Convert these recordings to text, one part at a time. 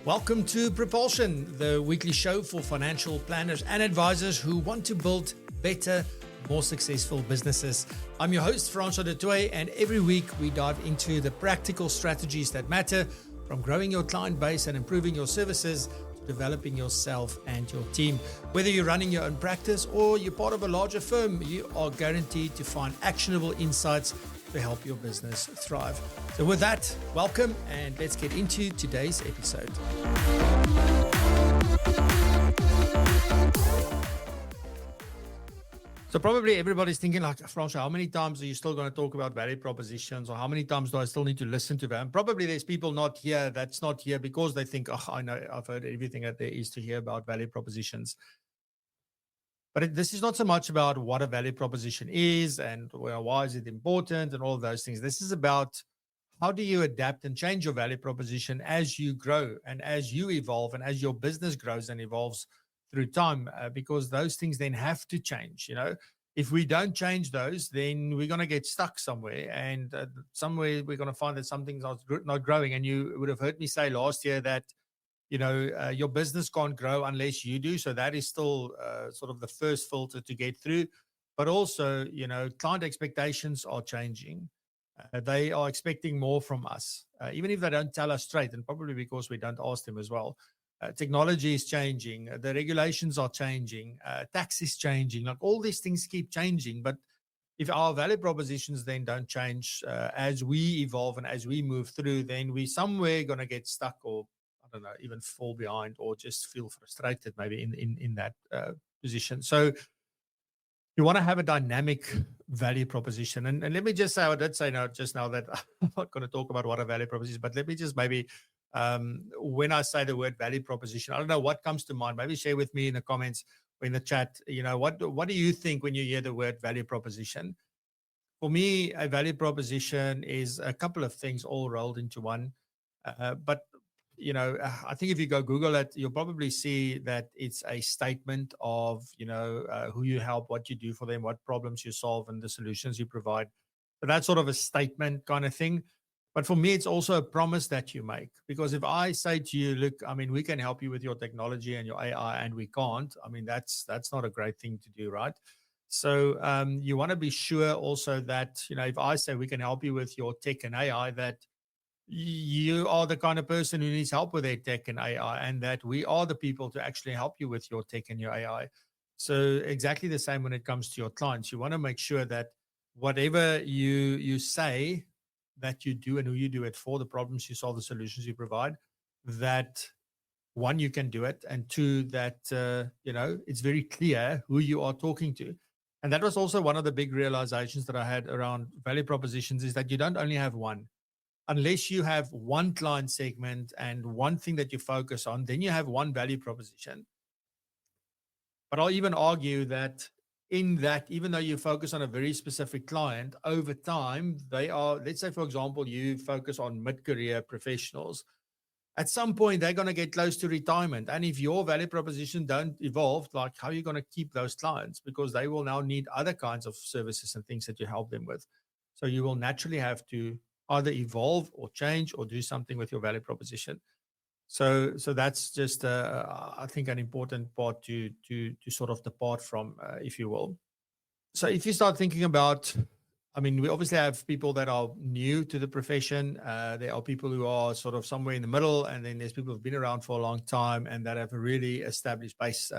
Welcome to PROpulsion, the weekly show for financial planners and advisors who want to build better, more successful businesses. I'm your host, Francois du Toit, and every week we dive into the practical strategies that matter, from growing your client base and improving your services to developing yourself and your team. Whether you're running your own practice or you're part of a larger firm, you are guaranteed to find actionable insights to help your business thrive. So with that, welcome, and let's get into today's episode. So probably everybody's thinking like, Francois, how many times are you still going to talk about value propositions, or how many times do I still need to listen to them? And probably there's people that's not here because they think, oh, I know, I've heard everything that there is to hear about value propositions. But this is not so much about what a value proposition is and why is it important and all of those things. This is about how do you adapt and change your value proposition as you grow and as you evolve and as your business grows and evolves through time, because those things then have to change. If we don't change those, then we're going to get stuck somewhere, and somewhere we're going to find that something's not growing. And you would have heard me say last year that your business can't grow unless you do. So that is still sort of the first filter to get through. But also, client expectations are changing. They are expecting more from us, even if they don't tell us straight, and probably because we don't ask them as well. Technology is changing. The regulations are changing. Tax is changing. Like, all these things keep changing. But if our value propositions then don't change as we evolve and as we move through, then we somewhere going to get stuck, or I don't know, even fall behind, or just feel frustrated maybe in that position. So you want to have a dynamic value proposition. And let me just say, I did say just now that I'm not going to talk about what a value proposition is, but let me just maybe, when I say the word value proposition, I don't know what comes to mind. Maybe share with me in the comments or in the chat, what do you think when you hear the word value proposition? For me, a value proposition is a couple of things all rolled into one. But I think if you go Google it, you'll probably see that it's a statement of, who you help, what you do for them, what problems you solve, and the solutions you provide. So that's sort of a statement kind of thing. But for me, it's also a promise that you make. Because if I say to you, look, we can help you with your technology and your AI, and we can't, that's not a great thing to do, right? So you want to be sure also that, if I say we can help you with your tech and AI, that you are the kind of person who needs help with their tech and AI, and that we are the people to actually help you with your tech and your AI. So exactly the same when it comes to your clients. You want to make sure that whatever you say that you do and who you do it for, the problems you solve, the solutions you provide, that one, you can do it, and two, that it's very clear who you are talking to. And that was also one of the big realizations that I had around value propositions, is that you don't only have one. Unless you have one client segment and one thing that you focus on, then you have one value proposition. But I'll even argue that in that, even though you focus on a very specific client, over time, they are, let's say, for example, you focus on mid-career professionals. At some point, they're going to get close to retirement. And if your value proposition don't evolve, like, how are you going to keep those clients? Because they will now need other kinds of services and things that you help them with. So you will naturally have to either evolve or change or do something with your value proposition. So that's just, I think, an important part to sort of depart from, if you will. So if you start thinking about, we obviously have people that are new to the profession. There are people who are sort of somewhere in the middle, and then there's people who've been around for a long time and that have a really established base.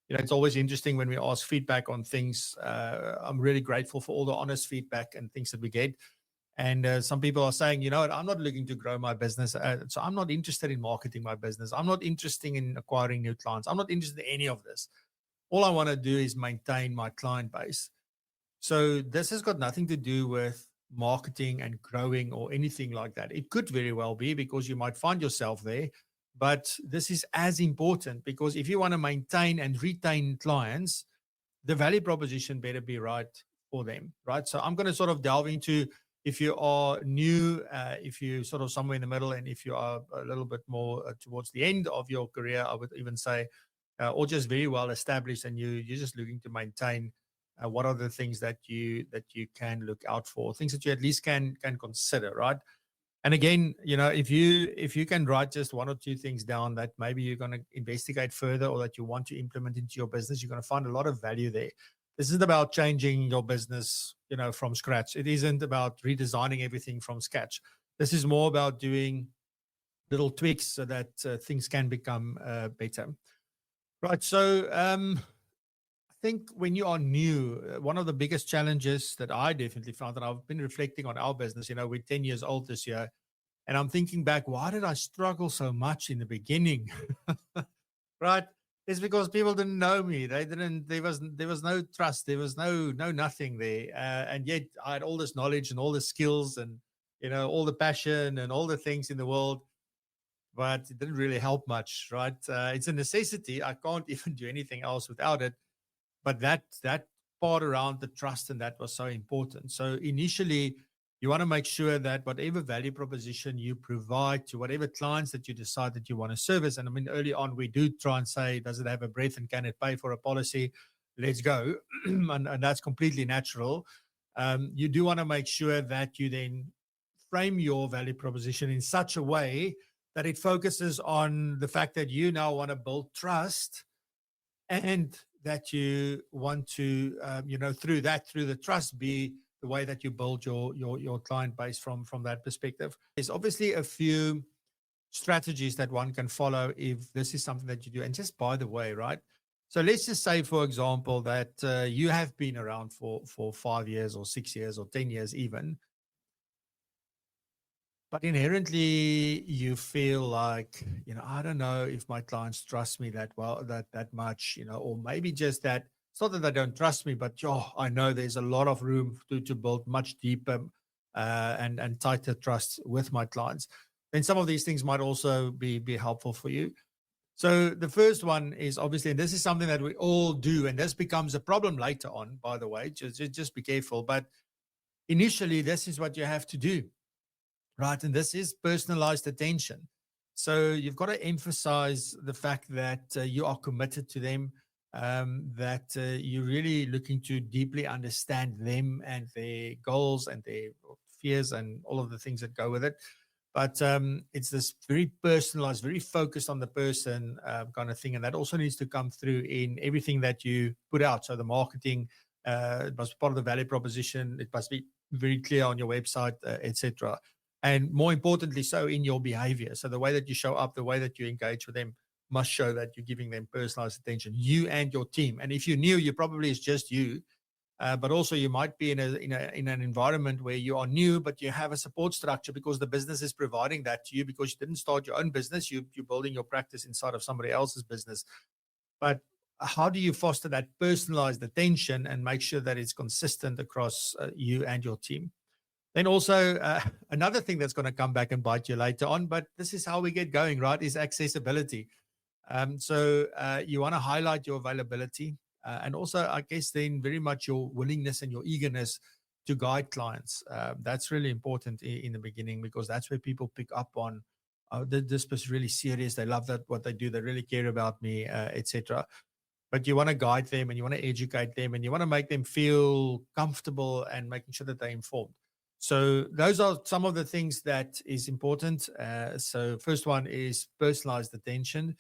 It's always interesting when we ask feedback on things. I'm really grateful for all the honest feedback and things that we get. And some people are saying, I'm not looking to grow my business. So I'm not interested in marketing my business. I'm not interested in acquiring new clients. I'm not interested in any of this. All I want to do is maintain my client base. So this has got nothing to do with marketing and growing or anything like that. It could very well be, because you might find yourself there. But this is as important, because if you want to maintain and retain clients, the value proposition better be right for them, right? So I'm going to sort of delve into, if you are new, if you're sort of somewhere in the middle, and if you are a little bit more towards the end of your career, I would even say, or just very well established, and you're just looking to maintain, what are the things that you can look out for, things that you at least can consider, right? And again, if you can write just one or two things down that maybe you're going to investigate further or that you want to implement into your business, you're going to find a lot of value there. This isn't about changing your business, from scratch. It isn't about redesigning everything from scratch. This is more about doing little tweaks so that things can become better. Right. So I think when you are new, one of the biggest challenges that I definitely found, that I've been reflecting on our business, we're 10 years old this year, and I'm thinking back, why did I struggle so much in the beginning? Right? It's because people didn't know me. They didn't. There was no trust. There was no nothing there. And yet I had all this knowledge and all the skills and all the passion and all the things in the world, but it didn't really help much. Right? It's a necessity. I can't even do anything else without it. But that part around the trust and that was so important. So initially, you want to make sure that whatever value proposition you provide to whatever clients that you decide that you want to service, and I mean, early on, we do try and say, does it have a breadth and can it pay for a policy? Let's go. and that's completely natural. You do want to make sure that you then frame your value proposition in such a way that it focuses on the fact that you now want to build trust, and that you want to, through the trust, be the way that you build your client base from that perspective. There's obviously a few strategies that one can follow if this is something that you do. And just by the way, right? So let's just say, for example, that you have been around for 5 years or 6 years or 10 years even, but inherently you feel like, I don't know if my clients trust me that well, that much, or maybe just that it's not that they don't trust me, but I know there's a lot of room to build much deeper and tighter trust with my clients. Then some of these things might also be helpful for you. So the first one is obviously, and this is something that we all do, and this becomes a problem later on, by the way, just be careful. But initially, this is what you have to do. Right. And this is personalized attention. So you've got to emphasize the fact that you are committed to them, that you're really looking to deeply understand them and their goals and their fears and all of the things that go with it. But it's this very personalized, very focused on the person kind of thing. And that also needs to come through in everything that you put out. So the marketing, it must be part of the value proposition. It must be very clear on your website, etc. And more importantly, so in your behavior. So the way that you show up, the way that you engage with them must show that you're giving them personalized attention, you and your team. And if you're new, you probably it's just you. But also you might be in an environment where you are new, but you have a support structure because the business is providing that to you, because you didn't start your own business. You're building your practice inside of somebody else's business. But how do you foster that personalized attention and make sure that it's consistent across you and your team? Then also another thing that's going to come back and bite you later on, but this is how we get going, right, is accessibility. So you want to highlight your availability and also, I guess, then very much your willingness and your eagerness to guide clients. That's really important in the beginning, because that's where people pick up on this person really serious. They love that what they do. They really care about me, etc. But you want to guide them and you want to educate them and you want to make them feel comfortable and making sure that they're informed. So those are some of the things that is important. So first one is personalized attention.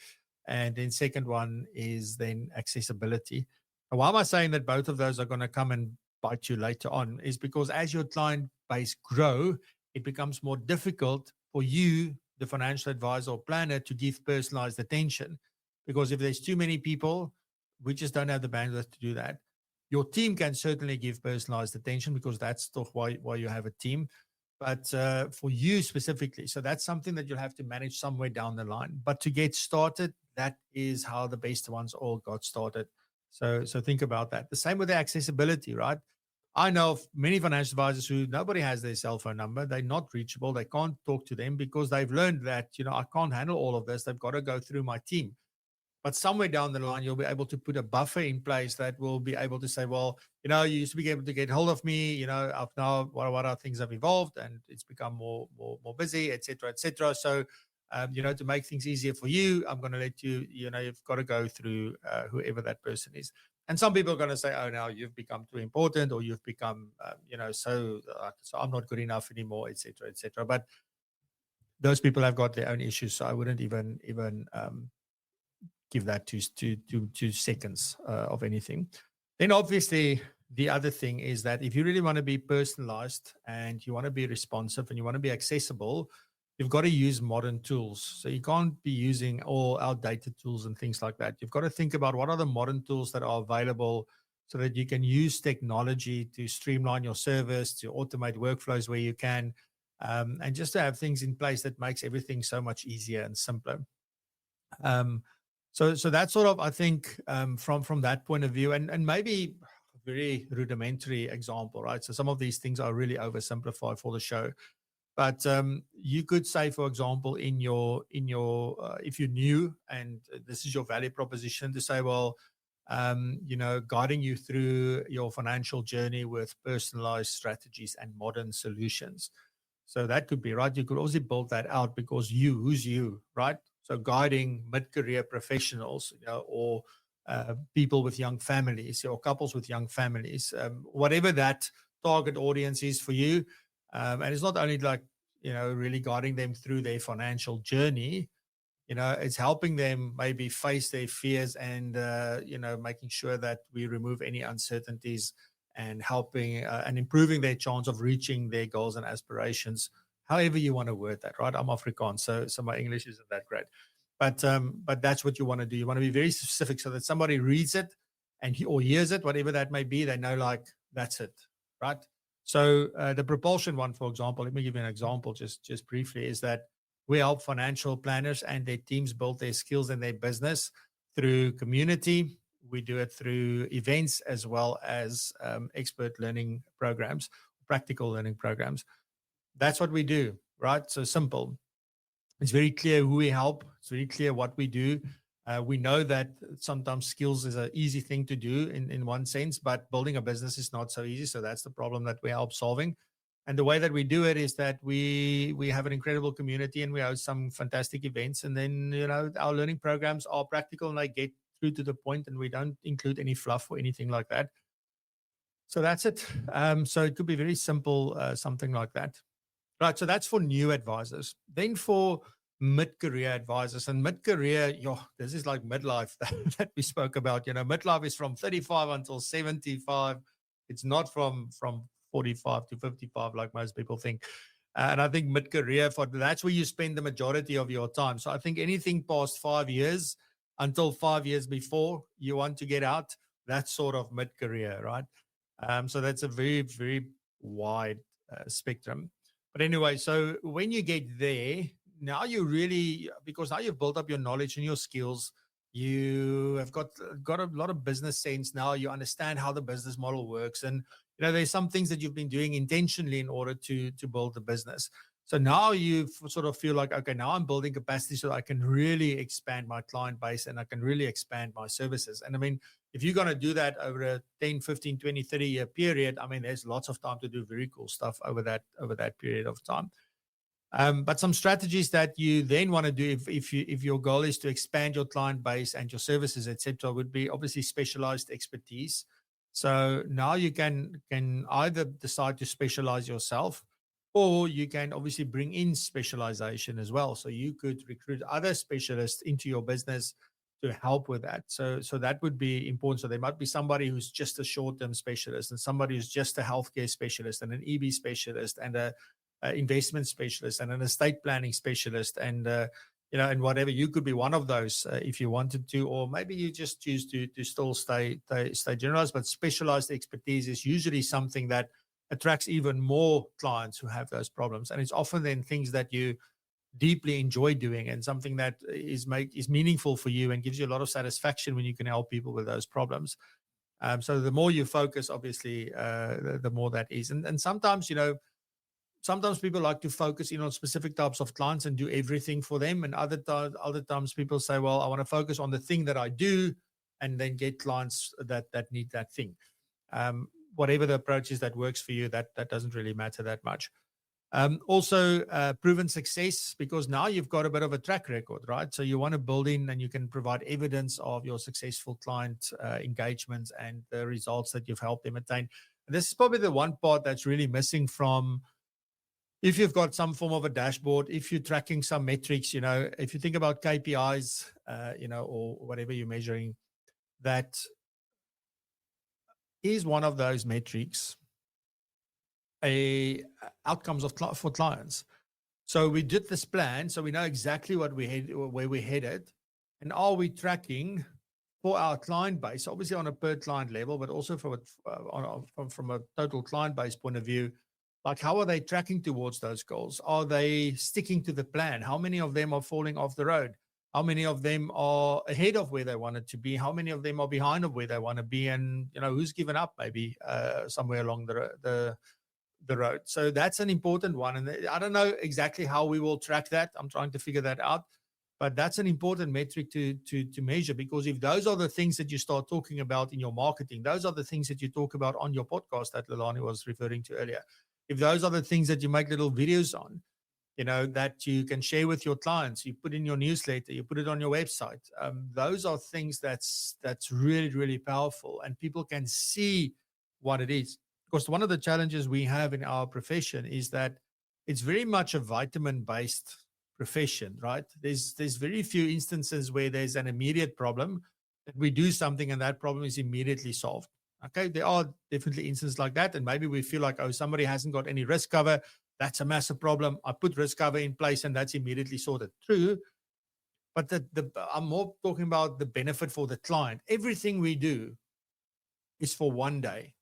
And then second one is then accessibility. And why am I saying that both of those are going to come and bite you later on is because as your client base grow, it becomes more difficult for you, the financial advisor or planner, to give personalized attention. Because if there's too many people, we just don't have the bandwidth to do that. Your team can certainly give personalized attention because that's still why you have a team. But for you specifically, so that's something that you'll have to manage somewhere down the line. But to get started, that is how the best ones all got started. So think about that. The same with the accessibility, right? I know of many financial advisors who nobody has their cell phone number. They're not reachable. They can't talk to them because they've learned that, I can't handle all of this. They've got to go through my team. But somewhere down the line, you'll be able to put a buffer in place that will be able to say, well, you used to be able to get hold of me, I've now, what are things have evolved and it's become more busy, et cetera, et cetera. So, to make things easier for you, I'm going to let you, you've got to go through whoever that person is. And some people are going to say, oh, now you've become too important or you've become, so I'm not good enough anymore, et cetera, et cetera. But those people have got their own issues. So I wouldn't even give that two seconds of anything. Then obviously the other thing is that if you really want to be personalized and you want to be responsive and you want to be accessible, you've got to use modern tools. So you can't be using all outdated tools and things like that. You've got to think about what are the modern tools that are available so that you can use technology to streamline your service, to automate workflows where you can, and just to have things in place that makes everything so much easier and simpler. So that's sort of, I think, from that point of view, and maybe a very rudimentary example, right? So some of these things are really oversimplified for the show, but you could say, for example, in your if you're new and this is your value proposition, to say, well, guiding you through your financial journey with personalized strategies and modern solutions. So that could be, right? You could also build that out because who's you, right? So guiding mid-career professionals, or people with young families, or couples with young families, whatever that target audience is for you. And it's not only like, really guiding them through their financial journey, it's helping them maybe face their fears and, making sure that we remove any uncertainties and helping and improving their chance of reaching their goals and aspirations, however you want to word that, right? I'm Afrikaans, so my English isn't that great. But that's what you want to do. You want to be very specific so that somebody reads it or hears it, whatever that may be, they know, like, that's it, right? So the PROpulsion one, for example, let me give you an example just briefly, is that we help financial planners and their teams build their skills in their business through community. We do it through events as well as expert learning programs, practical learning programs. That's what we do, right? So simple. It's very clear who we help. It's very clear what we do. We know that sometimes skills is an easy thing to do in one sense, but building a business is not so easy. So that's the problem that we help solving. And the way that we do it is that we have an incredible community and we host some fantastic events. And then, our learning programs are practical and they get through to the point, and we don't include any fluff or anything like that. So that's it. So it could be very simple, something like that. Right. So that's for new advisors. Then for mid-career advisors, and mid-career, this is like midlife that we spoke about. Midlife is from 35 until 75. It's not from 45 to 55 like most people think. And I think mid-career, that's where you spend the majority of your time. So I think anything past 5 years until 5 years before you want to get out, that's sort of mid-career, right? So that's a very, very wide spectrum. But anyway, so when you get there, now because now you've built up your knowledge and your skills, you have got a lot of business sense now. You understand how the business model works. And, there's some things that you've been doing intentionally in order to build the business. So now you sort of feel like, okay, now I'm building capacity so that I can really expand my client base and I can really expand my services. And I mean, if you're going to do that over a 10, 15, 20, 30 year period, I mean, there's lots of time to do very cool stuff over that period of time. But some strategies that you then want to do if your goal is to expand your client base and your services, etc., would be obviously specialized expertise. So now you can either decide to specialize yourself, or you can obviously bring in specialization as well. So you could recruit other specialists into your business to help with that. So that would be important. So there might be somebody who's just a short-term specialist, and somebody who's just a healthcare specialist, and an EB specialist, and a investment specialist, and an estate planning specialist, and and whatever. You could be one of those if you wanted to, or maybe you just choose to still stay generalized. But specialized expertise is usually something that attracts even more clients who have those problems, and it's often then things that you deeply enjoy doing, and something that is meaningful for you and gives you a lot of satisfaction when you can help people with those problems. So the more you focus, obviously, the more that is. And sometimes, sometimes people like to focus in on specific types of clients and do everything for them. And other times people say, well, I want to focus on the thing that I do and then get clients that need that thing. Whatever the approach is that works for you, that doesn't really matter that much. Also, proven success, because now you've got a bit of a track record, right? So you want to build in and you can provide evidence of your successful client engagements and the results that you've helped them attain. And this is probably the one part that's really missing from if you've got some form of a dashboard, if you're tracking some metrics, if you think about KPIs, or whatever you're measuring, that is one of those metrics, outcomes for clients. So we did this plan, so we know exactly where we're headed, and are we tracking for our client base, obviously on a per client level, but also from a total client base point of view, like how are they tracking towards those goals? Are they sticking to the plan? How many of them are falling off the road? How many of them are ahead of where they wanted to be? How many of them are behind of where they want to be? And who's given up maybe somewhere along the road? So that's an important one. And I don't know exactly how we will track that. I'm trying to figure that out. But that's an important metric to measure, because if those are the things that you start talking about in your marketing, those are the things that you talk about on your podcast that Lelani was referring to earlier. If those are the things that you make little videos on, that you can share with your clients, you put in your newsletter, you put it on your website. Those are things that's really, really powerful, and people can see what it is. Because one of the challenges we have in our profession is that it's very much a vitamin-based profession, right? There's very few instances where there's an immediate problem that we do something and that problem is immediately solved. Okay, there are definitely instances like that, and maybe we feel like, oh, somebody hasn't got any risk cover. That's a massive problem. I put risk cover in place and that's immediately sorted. True, but I'm more talking about the benefit for the client. Everything we do is for one day.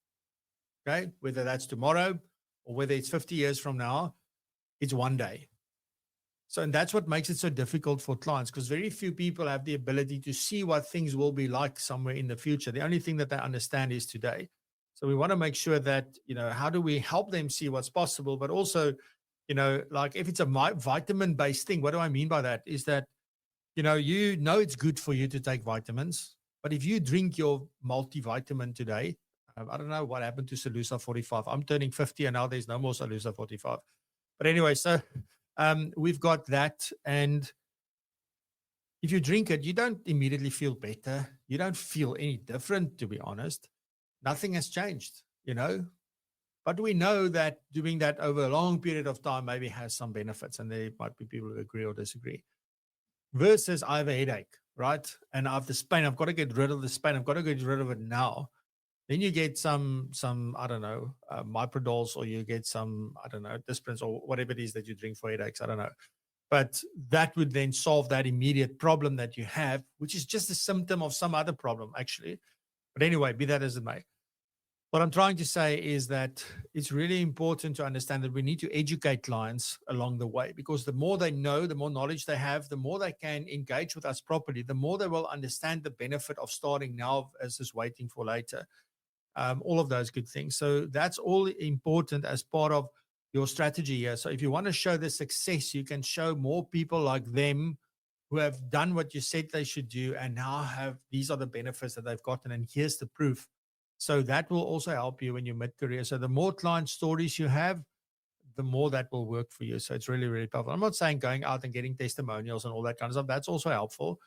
Okay, whether that's tomorrow or whether it's 50 years from now, it's one day. So, and that's what makes it so difficult for clients, because very few people have the ability to see what things will be like somewhere in the future. The only thing that they understand is today. So we want to make sure that, how do we help them see what's possible, but also, like if it's a vitamin-based thing, what do I mean by that? Is that, it's good for you to take vitamins, but if you drink your multivitamin today, I don't know what happened to Salusa 45. I'm turning 50 and now there's no more Salusa 45. But anyway, so we've got that. And if you drink it, you don't immediately feel better. You don't feel any different, to be honest. Nothing has changed, But we know that doing that over a long period of time maybe has some benefits, and there might be people who agree or disagree. Versus I have a headache, right? And I have this pain. I've got to get rid of this pain. I've got to get rid of it now. Then you get some I don't know, Myprodols, or you get some, I don't know, Disprints, or whatever it is that you drink for headaches. I don't know. But that would then solve that immediate problem that you have, which is just a symptom of some other problem, actually. But anyway, be that as it may. What I'm trying to say is that it's really important to understand that we need to educate clients along the way, because the more they know, the more knowledge they have, the more they can engage with us properly, the more they will understand the benefit of starting now versus waiting for later. All of those good things. So that's all important as part of your strategy here. So if you want to show the success, you can show more people like them who have done what you said they should do and now these are the benefits that they've gotten, and here's the proof. So that will also help you in your mid-career. So the more client stories you have, the more that will work for you. So it's really, really powerful. I'm not saying going out and getting testimonials and all that kind of stuff. That's also helpful.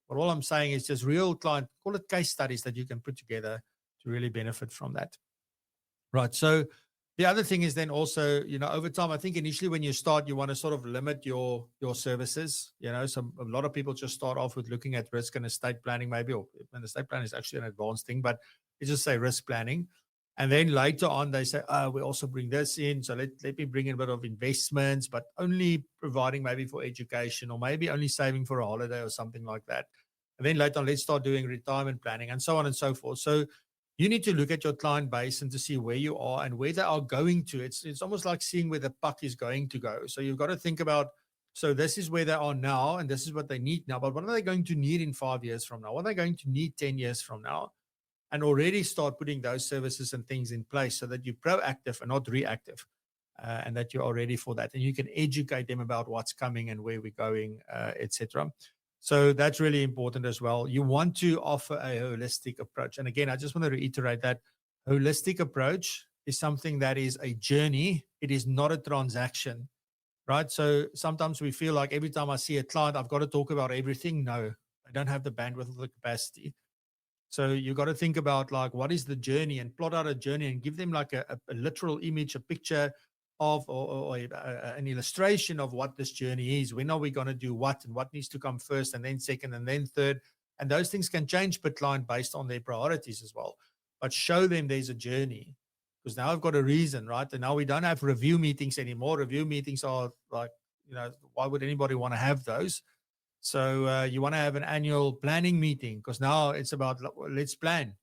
But all I'm saying is just real client, call it case studies that you can put together to really benefit from that. Right. So the other thing is then also, over time, I think initially when you start, you want to sort of limit your services. So a lot of people just start off with looking at risk and estate planning, maybe, or and estate planning is actually an advanced thing, but they just say risk planning. And then later on, they say, we also bring this in. So let me bring in a bit of investments, but only providing maybe for education, or maybe only saving for a holiday or something like that. And then later on, let's start doing retirement planning and so on and so forth. So you need to look at your client base and to see where you are and where they are going to. It's almost like seeing where the puck is going to go. So you've got to think about, so this is where they are now and this is what they need now, but what are they going to need in 5 years from now? What are they going to need 10 years from now? And already start putting those services and things in place so that you're proactive and not reactive, and that you are ready for that. And you can educate them about what's coming and where we're going, etc. So that's really important as well. You want to offer a holistic approach. And again, I just want to reiterate that holistic approach is something that is a journey. It is not a transaction, right? So sometimes we feel like every time I see a client, I've got to talk about everything. No, I don't have the bandwidth or the capacity. So you got to think about like, what is the journey, and plot out a journey and give them like a literal image, a picture of or an illustration of what this journey is. When are we going to do what, and what needs to come first, and then second, and then third? And those things can change per client based on their priorities as well. But show them there's a journey, because now I've got a reason, right? And now we don't have review meetings anymore. Review meetings are like, why would anybody want to have those? So you want to have an annual planning meeting, because now it's about, let's plan.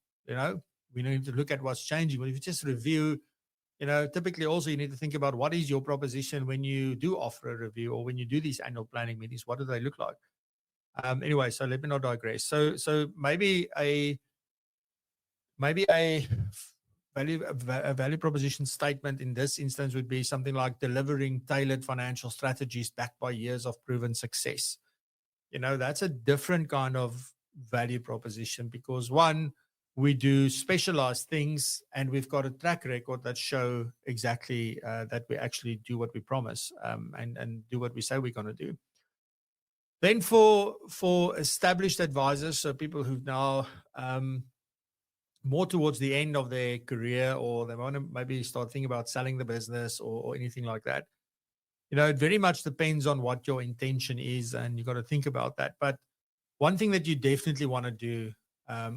We need to look at what's changing. But if you just review, typically also you need to think about what is your proposition when you do offer a review, or when you do these annual planning meetings, what do they look like? Anyway, so let me not digress. So maybe a value proposition statement in this instance would be something like delivering tailored financial strategies backed by years of proven success. That's a different kind of value proposition, because one, we do specialized things, and we've got a track record that show exactly that we actually do what we promise, and do what we say we're going to do. Then for established advisors, so people who've now more towards the end of their career, or they want to maybe start thinking about selling the business or anything like that, it very much depends on what your intention is, and you've got to think about that. But one thing that you definitely want to do,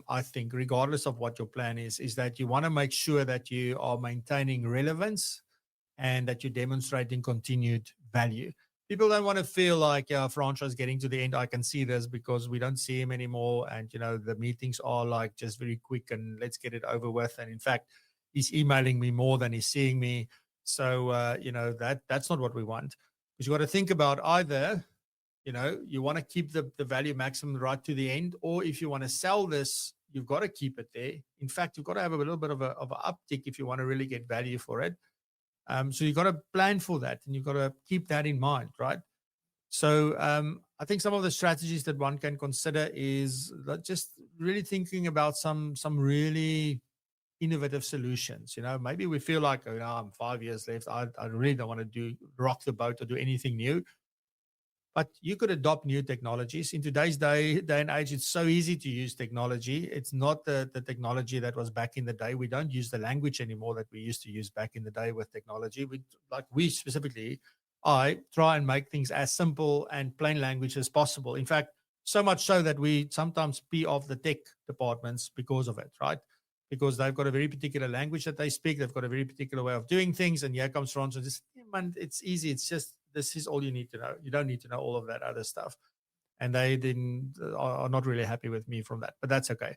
I think, regardless of what your plan is that you want to make sure that you are maintaining relevance and that you're demonstrating continued value. People don't want to feel like, Francois is getting to the end. I can see this because we don't see him anymore. And, the meetings are like just very quick and let's get it over with. And in fact, he's emailing me more than he's seeing me. So, that's not what we want. Because you got to think about either, you want to keep the value maximum right to the end, or if you want to sell this, you've got to keep it there. In fact, you've got to have a little bit of an uptick if you want to really get value for it. So you've got to plan for that, and you've got to keep that in mind, right? So I think some of the strategies that one can consider is just really thinking about some really innovative solutions. Maybe we feel like, I'm 5 years left. I really don't want to rock the boat or do anything new. But you could adopt new technologies. In today's day and age, it's so easy to use technology. It's not the technology that was back in the day. We don't use the language anymore that we used to use back in the day with technology. I try and make things as simple and plain language as possible. In fact, so much so that we sometimes pee off the tech departments because of it, right? Because they've got a very particular language that they speak. They've got a very particular way of doing things. And here comes Franz and just, man, it's easy. It's just, this is all you need to know. You don't need to know all of that other stuff. And they are not really happy with me from that, but that's okay.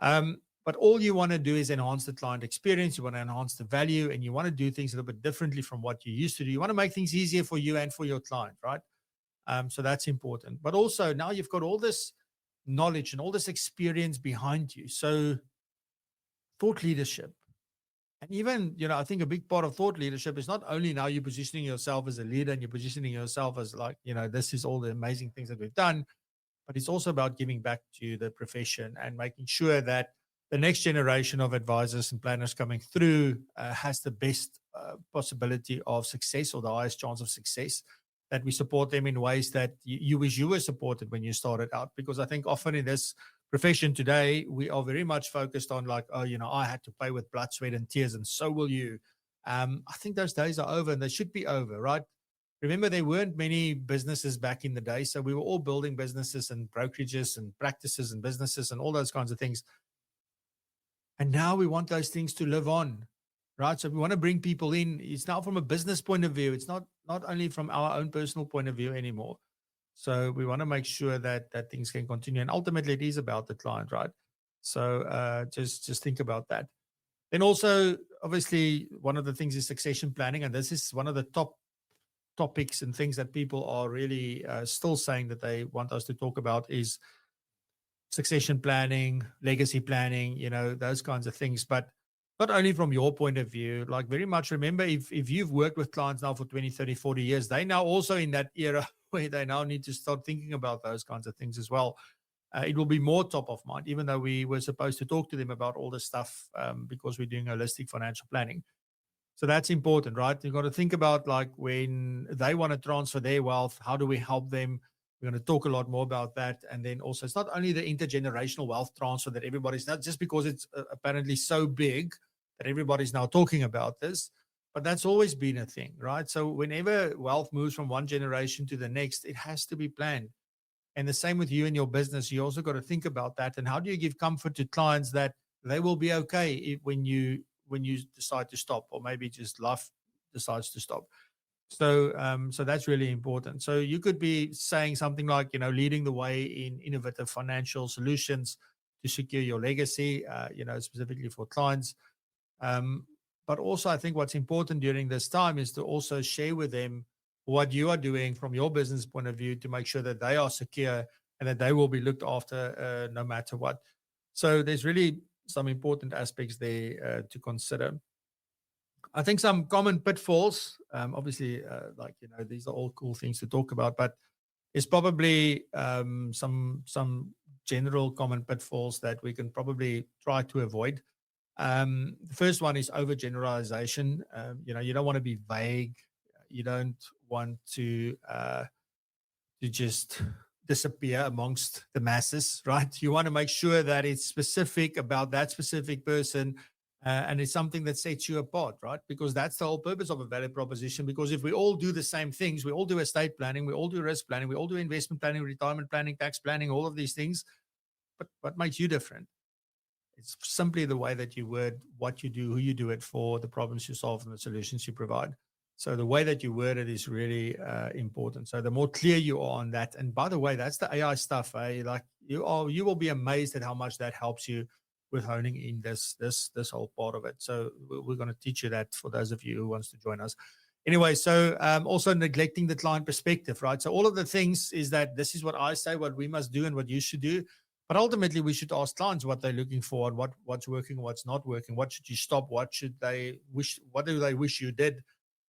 But all you want to do is enhance the client experience. You want to enhance the value, and you want to do things a little bit differently from what you used to do. You want to make things easier for you and for your client, right? So that's important. But also now you've got all this knowledge and all this experience behind you. So thought leadership. And even, I think a big part of thought leadership is not only now you're positioning yourself as a leader and you're positioning yourself as like, this is all the amazing things that we've done, but it's also about giving back to the profession and making sure that the next generation of advisors and planners coming through has the best possibility of success, or the highest chance of success, that we support them in ways that you wish you were supported when you started out. Because I think often in this profession today, we are very much focused on like, I had to pay with blood, sweat, and tears, and so will you. I think those days are over, and they should be over, right? Remember, there weren't many businesses back in the day, so we were all building businesses and brokerages and practices and businesses and all those kinds of things. And now we want those things to live on, right? So we want to bring people in. It's now from a business point of view. It's not only from our own personal point of view anymore. So we want to make sure that things can continue. And ultimately, it is about the client, right? So just think about that. Then also, obviously, one of the things is succession planning. And this is one of the top topics and things that people are really still saying that they want us to talk about is succession planning, legacy planning, those kinds of things. But not only from your point of view, like very much remember, if you've worked with clients now for 20, 30, 40 years, they now also in that era where they now need to start thinking about those kinds of things as well. It will be more top of mind, even though we were supposed to talk to them about all this stuff because we're doing holistic financial planning. So that's important, right? You've got to think about like when they want to transfer their wealth, how do we help them? We're going to talk a lot more about that. And then also, it's not only the intergenerational wealth transfer that everybody's not just because it's apparently so big that everybody's now talking about this. But that's always been a thing, right? So whenever wealth moves from one generation to the next, it has to be planned. And the same with you and your business. You also got to think about that. And how do you give comfort to clients that they will be okay when you decide to stop, or maybe just life decides to stop? So that's really important. So you could be saying something like, leading the way in innovative financial solutions to secure your legacy, specifically for clients. But also, I think what's important during this time is to also share with them what you are doing from your business point of view to make sure that they are secure and that they will be looked after no matter what. So there's really some important aspects there to consider. I think some common pitfalls, obviously, these are all cool things to talk about, but it's probably some general common pitfalls that we can probably try to avoid. The first one is overgeneralization. You don't want to be vague. You don't want to just disappear amongst the masses, right? You want to make sure that it's specific about that specific person, and it's something that sets you apart, right? Because that's the whole purpose of a value proposition. Because if we all do the same things, we all do estate planning, we all do risk planning, we all do investment planning, retirement planning, tax planning, all of these things, but what makes you different? It's simply the way that you word what you do, who you do it for, the problems you solve, and the solutions you provide. So the way that you word it is really important. So the more clear you are on that, and by the way, that's the AI stuff. Like you will be amazed at how much that helps you with honing in this whole part of it. So we're going to teach you that for those of you who wants to join us. Anyway, so also neglecting the client perspective, right? So all of the things is that this is what I say, what we must do, and what you should do. But ultimately, we should ask clients what they're looking for and what's working, what's not working. What should you stop? What do they wish you did?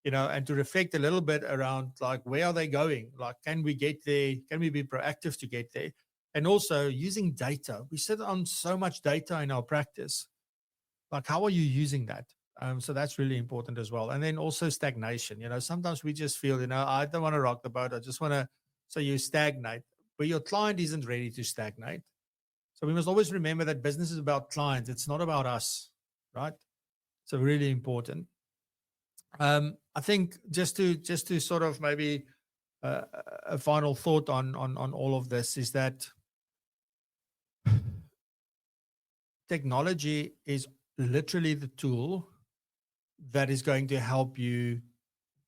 And to reflect a little bit around, like, where are they going? Like, can we get there? Can we be proactive to get there? And also using data. We sit on so much data in our practice. Like, how are you using that? So that's really important as well. And then also stagnation. Sometimes we just feel, I don't want to rock the boat. I just want to, so you stagnate. But your client isn't ready to stagnate. So we must always remember that business is about clients. It's not about us, right? So really important. I think just to sort of maybe a final thought on all of this is that technology is literally the tool that is going to help you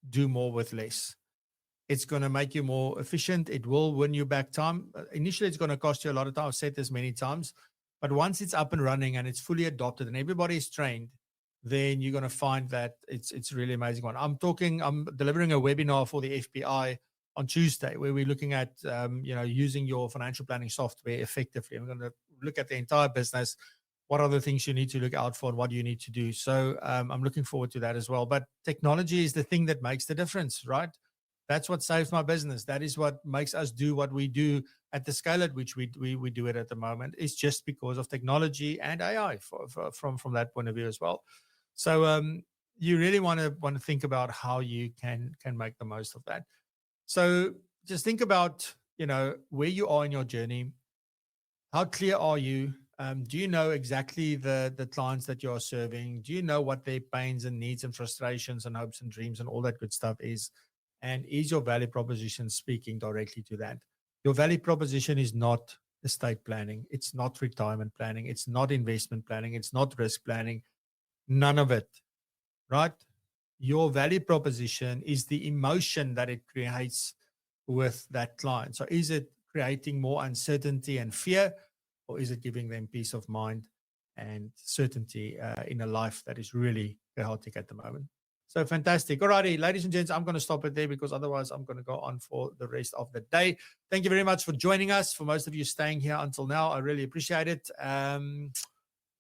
do more with less. It's going to make you more efficient. It will win you back time. Initially, it's going to cost you a lot of time. I've said this many times. But once it's up and running and it's fully adopted and everybody is trained, then you're going to find that it's really amazing one. I'm delivering a webinar for the FBI on Tuesday where we're looking at, using your financial planning software effectively. I'm going to look at the entire business. What are the things you need to look out for and what do you need to do? So I'm looking forward to that as well. But technology is the thing that makes the difference, right? That's what saves my business. That is what makes us do what we do at the scale at which we do it at the moment. It's just because of technology and AI from that point of view as well. So you really want to think about how you can make the most of that. So just think about, where you are in your journey. How clear are you? Do you know exactly the clients that you're serving? Do you know what their pains and needs and frustrations and hopes and dreams and all that good stuff is? And is your value proposition speaking directly to that? Your value proposition is not estate planning. It's not retirement planning. It's not investment planning. It's not risk planning. None of it, right? Your value proposition is the emotion that it creates with that client. So is it creating more uncertainty and fear, or is it giving them peace of mind and certainty in a life that is really chaotic at the moment? So fantastic. All righty, ladies and gents, I'm going to stop it there because otherwise I'm going to go on for the rest of the day. Thank you very much for joining us. For most of you staying here until now, I really appreciate it.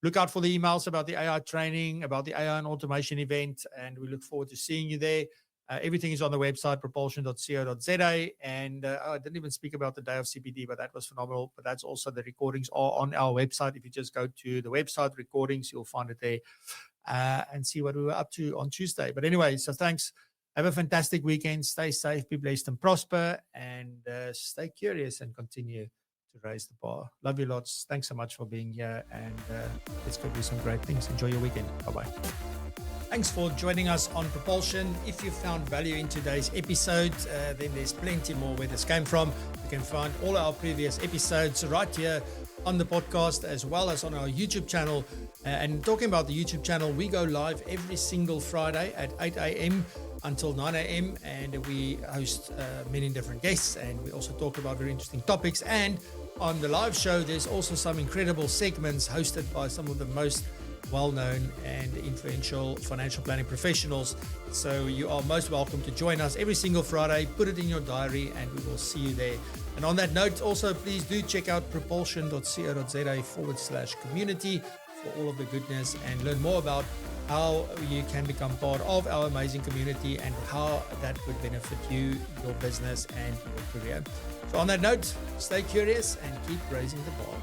Look out for the emails about the AI training, about the AI and automation event, and we look forward to seeing you there. Everything is on the website, propulsion.co.za. And I didn't even speak about the day of CPD, but that was phenomenal. But that's also, the recordings are on our website. If you just go to the website recordings, you'll find it there and see what we were up to on Tuesday. But anyway, so thanks. Have a fantastic weekend. Stay safe, be blessed and prosper, and stay curious and continue to raise the bar. Love you lots. Thanks so much for being here, and let's go do some great things. Enjoy your weekend. Bye-bye. Thanks for joining us on Propulsion. If you found value in today's episode, then there's plenty more where this came from. You can find all our previous episodes right here on the podcast as well as on our YouTube channel. And talking about the YouTube channel, we go live every single Friday at 8 a.m. until 9 a.m. and we host many different guests, and we also talk about very interesting topics. And on the live show, there's also some incredible segments hosted by some of the most well-known and influential financial planning professionals. So you are most welcome to join us every single Friday. Put it in your diary and we will see you there. And on that note, also please do check out propulsion.co.za/community for all of the goodness and learn more about how you can become part of our amazing community and how that would benefit you, your business and your career. So on that note, stay curious and keep raising the bar.